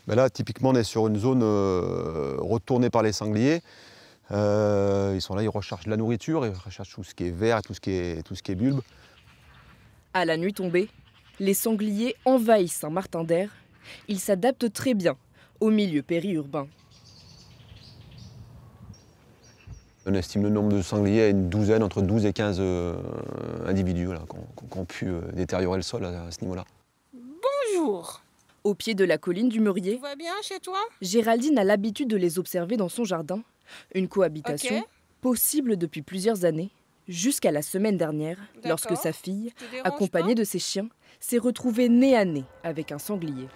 Ben là, typiquement, on est sur une zone retournée par les sangliers. Ils sont là, ils recherchent de la nourriture, ils recherchent tout ce qui est vert, tout ce qui est bulbe. À la nuit tombée, les sangliers envahissent Saint-Martin-d'Hères. Ils s'adaptent très bien au milieu périurbain. On estime le nombre de sangliers à une douzaine, entre 12 et 15 individus qui ont pu détériorer le sol à ce niveau-là. Bonjour. Au pied de la colline du Meurier, Tout va bien chez toi? Géraldine a l'habitude de les observer dans son jardin. Une cohabitation possible depuis plusieurs années, jusqu'à la semaine dernière, lorsque sa fille, accompagnée de ses chiens, s'est retrouvée nez à nez avec un sanglier.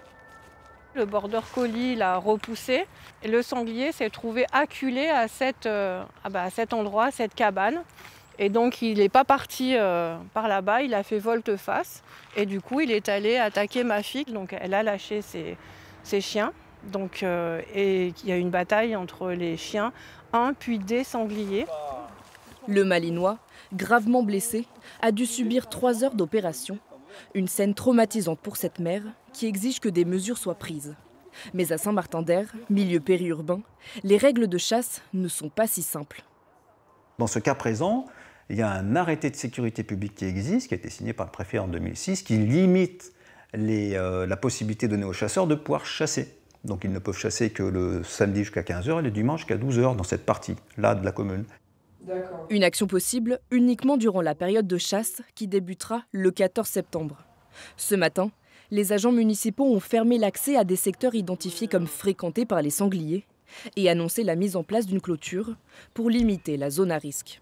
Le border collie l'a repoussé et le sanglier s'est trouvé acculé à cet endroit, cette cabane. Et donc il n'est pas parti par là-bas, il a fait volte-face et du coup il est allé attaquer ma fille. Donc elle a lâché ses chiens. Donc, et il y a eu une bataille entre les chiens, puis des sangliers. Le Malinois, gravement blessé, a dû subir 3 heures d'opération. Une scène traumatisante pour cette mère qui exige que des mesures soient prises. Mais à Saint-Martin-d'Hères, milieu périurbain, les règles de chasse ne sont pas si simples. Dans ce cas présent, il y a un arrêté de sécurité publique qui existe, qui a été signé par le préfet en 2006, qui limite la possibilité donnée aux chasseurs de pouvoir chasser. Donc ils ne peuvent chasser que le samedi jusqu'à 15 h et le dimanche jusqu'à 12 h dans cette partie-là de la commune. Une action possible uniquement durant la période de chasse qui débutera le 14 septembre. Ce matin, les agents municipaux ont fermé l'accès à des secteurs identifiés comme fréquentés par les sangliers et annoncé la mise en place d'une clôture pour limiter la zone à risque.